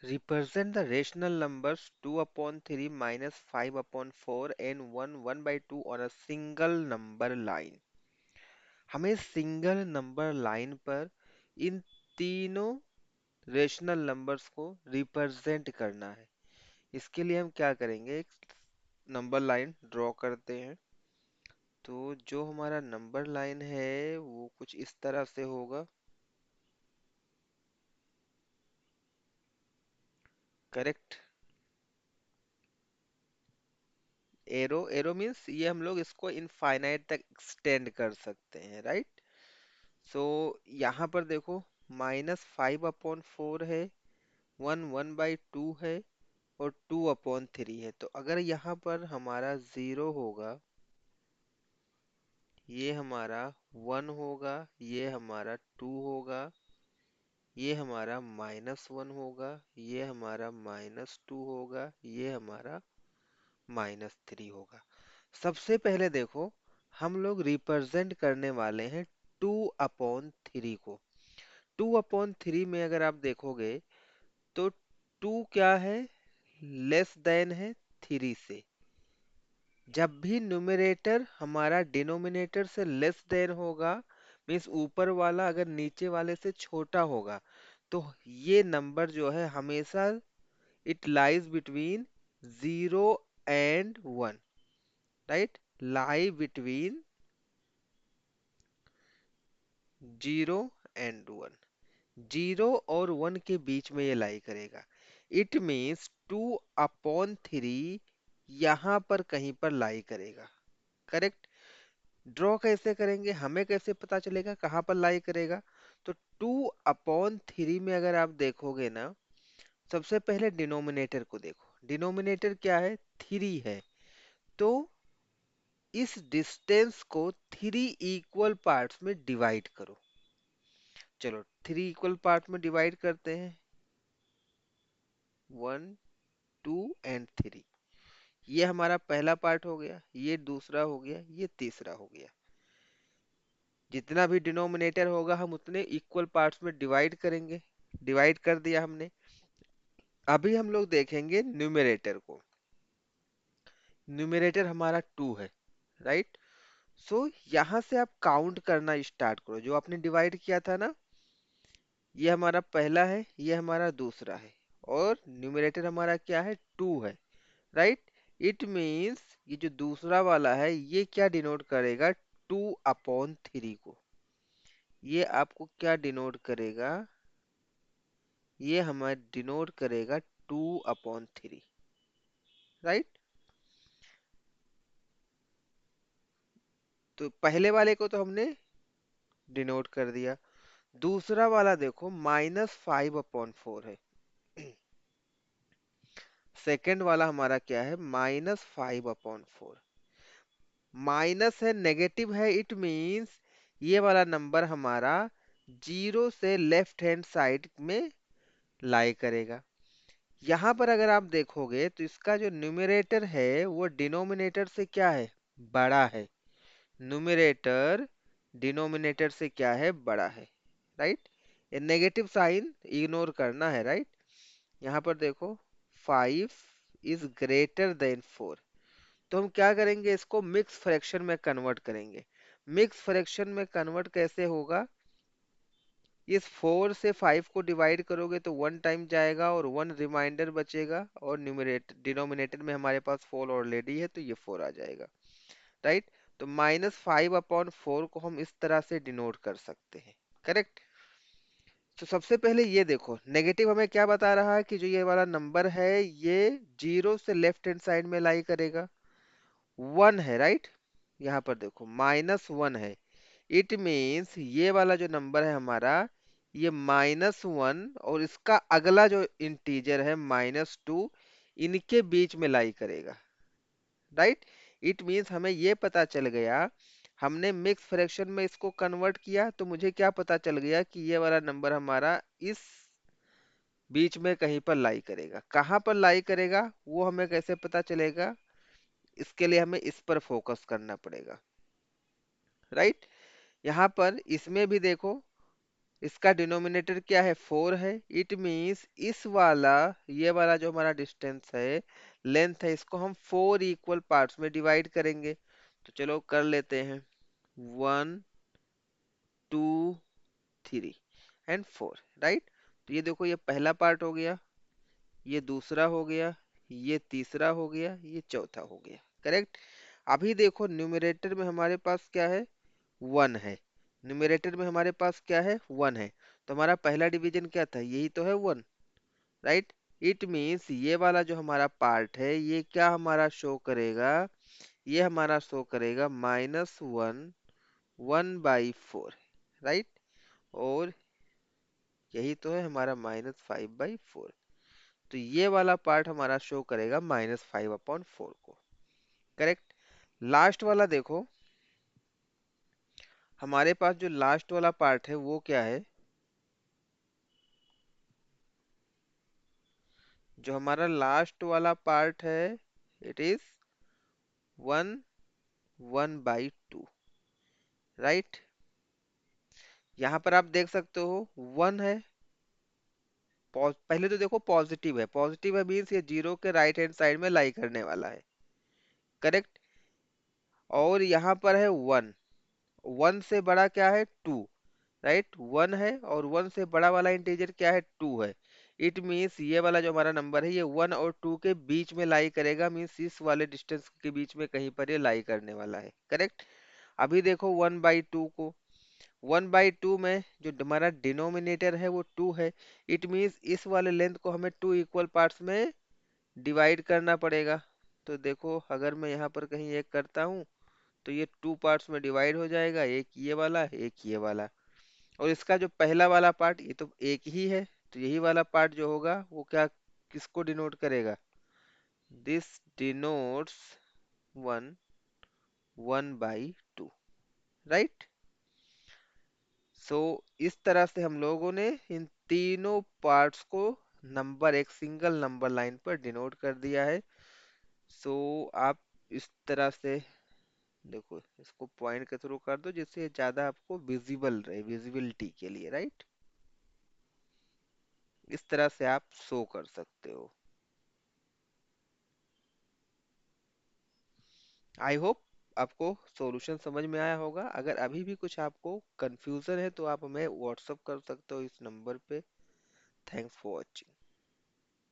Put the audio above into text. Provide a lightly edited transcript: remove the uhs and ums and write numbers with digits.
Represent the rational numbers 2 upon 3 minus 5 upon 4 and 1 by 2 on a single number line. हमें single number line पर इन तीनों rational numbers को represent करना है। इसके लिए हम क्या करेंगे, एक नंबर लाइन ड्रॉ करते हैं। तो जो हमारा नंबर लाइन है वो कुछ इस तरह से होगा। करेक्ट। एरो एरो मीन्स ये हम लोग इसको इनफाइनाइट तक एक्सटेंड कर सकते हैं, राइट। सो यहाँ पर देखो, -5/4 है, 1/2 है और 2/3 है। तो अगर यहाँ पर हमारा 0 होगा, ये हमारा 1 होगा, ये हमारा 2 होगा, ये हमारा -1 होगा, ये हमारा -2 होगा, ये हमारा -3 होगा। सबसे पहले देखो, हम लोग रिप्रेजेंट करने वाले हैं 2/3 को। 2/3 में अगर आप देखोगे तो 2 क्या है, लेस देन है 3 से। जब भी न्यूमरेटर हमारा डिनोमिनेटर से लेस देन होगा, मीन्स ऊपर वाला अगर नीचे वाले से छोटा होगा, तो ये नंबर जो है हमेशा it lies between 0 and 1, right. Lie between 0 and 1, 0 और 1 के बीच में ये लाई करेगा। इट मीन्स 2/3 यहाँ पर कहीं पर लाई करेगा। करेक्ट। ड्रॉ कैसे करेंगे, हमें कैसे पता चलेगा कहाँ पर लाई करेगा। तो 2/3 में अगर आप देखोगे ना, सबसे पहले डिनोमिनेटर को देखो। डिनोमिनेटर क्या है, 3 है। तो इस डिस्टेंस को 3 इक्वल पार्ट्स में डिवाइड करो। चलो 3 इक्वल पार्ट में डिवाइड करते हैं, 1 2 and 3। ये हमारा पहला पार्ट हो गया, ये दूसरा हो गया, ये तीसरा हो गया। जितना भी डिनोमिनेटर होगा हम उतने इक्वल पार्ट्स में डिवाइड करेंगे। डिवाइड कर दिया हमने। अभी हम लोग देखेंगे न्यूमरेटर को। न्यूमरेटर हमारा 2 है, राइट। सो यहाँ से आप काउंट करना स्टार्ट करो। जो आपने डिवाइड किया था ना, ये हमारा पहला है, ये हमारा दूसरा है, और न्यूमरेटर हमारा क्या है, 2 है, राइट। इट मीन्स ये जो दूसरा वाला है ये क्या डिनोट करेगा, 2/3 को। ये आपको क्या डिनोट करेगा, ये हमें डिनोट करेगा 2/3, राइट। तो पहले वाले को तो हमने डिनोट कर दिया। दूसरा वाला देखो, -5/4 है। सेकंड वाला हमारा क्या है, -5/4। माइनस है, नेगेटिव है, इट मींस ये वाला नंबर हमारा 0 से लेफ्ट हैंड साइड में लाई करेगा। यहाँ पर अगर आप देखोगे तो इसका जो न्यूमरेटर है वो डिनोमिनेटर से क्या है, बड़ा है। न्यूमरेटर डिनोमिनेटर से क्या है, बड़ा है, राइट। ये नेगेटिव साइन इग्नोर करना है, राइट। यहाँ पर देखो, 5 इज ग्रेटर देन 4। तो हम क्या करेंगे, इसको मिक्स फ्रैक्शन में कन्वर्ट करेंगे। मिक्स फ्रैक्शन में कन्वर्ट कैसे होगा, इस 4 से 5 को डिवाइड करोगे तो 1 टाइम जाएगा और 1 रिमाइंडर बचेगा, और न्यूमरेटर डिनोमिनेटर में हमारे पास 4 ऑलरेडी है तो ये 4 आ जाएगा, राइट। तो -5/4 को हम इस तरह से डिनोट कर सकते हैं। करेक्ट। तो सबसे पहले ये देखो, नेगेटिव हमें क्या बता रहा है कि जो ये वाला नंबर है ये 0 से लेफ्ट हैंड साइड में लाई करेगा। 1 है, राइट। यहाँ पर देखो -1 है। इट मीन्स ये वाला जो नंबर है हमारा, ये -1 और इसका अगला जो इंटीजर है -2, इनके बीच में लाई करेगा, राइट। इट मीन्स हमें ये पता चल गया, हमने मिक्स फ्रैक्शन में इसको कन्वर्ट किया तो मुझे क्या पता चल गया कि ये वाला नंबर हमारा इस बीच में कहीं पर लाई करेगा। कहाँ पर लाई करेगा वो हमें कैसे पता चलेगा, इसके लिए हमें इस पर फोकस करना पड़ेगा, राइट। यहाँ पर इसमें भी देखो, इसका डिनोमिनेटर क्या है, 4 है। इट मीन्स इस वाला, ये वाला जो हमारा डिस्टेंस है, लेंथ है, इसको हम 4 इक्वल पार्ट्स में डिवाइड करेंगे। तो चलो कर लेते हैं। 1, 2, 3 एंड 4, राइट। तो ये देखो, ये पहला पार्ट हो गया, ये दूसरा हो गया, ये तीसरा हो गया, ये चौथा हो गया, करेक्ट। अभी देखो न्यूमरेटर में हमारे पास क्या है, 1 है। न्यूमरेटर में हमारे पास क्या है, 1 है। तो हमारा पहला डिवीजन क्या था, यही तो है 1, राइट। इट मीन्स ये वाला जो हमारा पार्ट है, ये क्या हमारा शो करेगा, ये हमारा शो करेगा -1, 1/4, राइट। और यही तो है हमारा -5/4। तो ये वाला पार्ट हमारा शो करेगा -5/4 को, करेक्ट। लास्ट वाला देखो, हमारे पास जो लास्ट वाला पार्ट है वो क्या है, जो हमारा लास्ट वाला पार्ट है, इट इज 1, 1/2, राइट। यहाँ पर आप देख सकते हो 1 है। पहले तो देखो पॉजिटिव है मीन्स ये जीरो के राइट हैंड साइड में लाई करने वाला है, करेक्ट। और यहाँ पर है 1, 1 से बड़ा क्या है, 2, राइट। 1 है और 1 से बड़ा वाला इंटीजर क्या है, 2 है। इट मीन्स ये वाला जो हमारा नंबर है, ये 1 और 2 के बीच में लाई करेगा, मीन्स इस वाले डिस्टेंस के बीच में कहीं पर ये लाई करने वाला है, करेक्ट। अभी देखो 1/2 को, 1/2 में जो हमारा डिनोमिनेटर है वो 2 है। इट मीन्स इस वाले लेंथ को हमें 2 इक्वल पार्ट्स में डिवाइड करना पड़ेगा। तो देखो अगर मैं यहाँ पर कहीं एक करता हूँ, तो ये 2 पार्ट्स में डिवाइड हो जाएगा, एक ये वाला, एक ये वाला। और इसका जो पहला वाला पार्ट, ये तो एक ही है, तो यही वाला पार्ट जो होगा वो क्या, किसको डिनोट करेगा, दिस डिनोट्स 1, 1/2, राइट। सो इस तरह से हम लोगों ने इन तीनों पार्ट्स को नंबर, एक सिंगल नंबर लाइन पर डिनोट कर दिया है। सो आप इस तरह से देखो, इसको पॉइंट के थ्रू कर दो जिससे ये ज्यादा आपको विजिबल रहे, विजिबिलिटी के लिए, राइट। इस तरह से आप शो कर सकते हो। आई होप आपको सॉल्यूशन समझ में आया होगा। अगर अभी भी कुछ आपको कंफ्यूजन है तो आप हमें व्हाट्सअप कर सकते हो इस नंबर पे। Thanks for watching.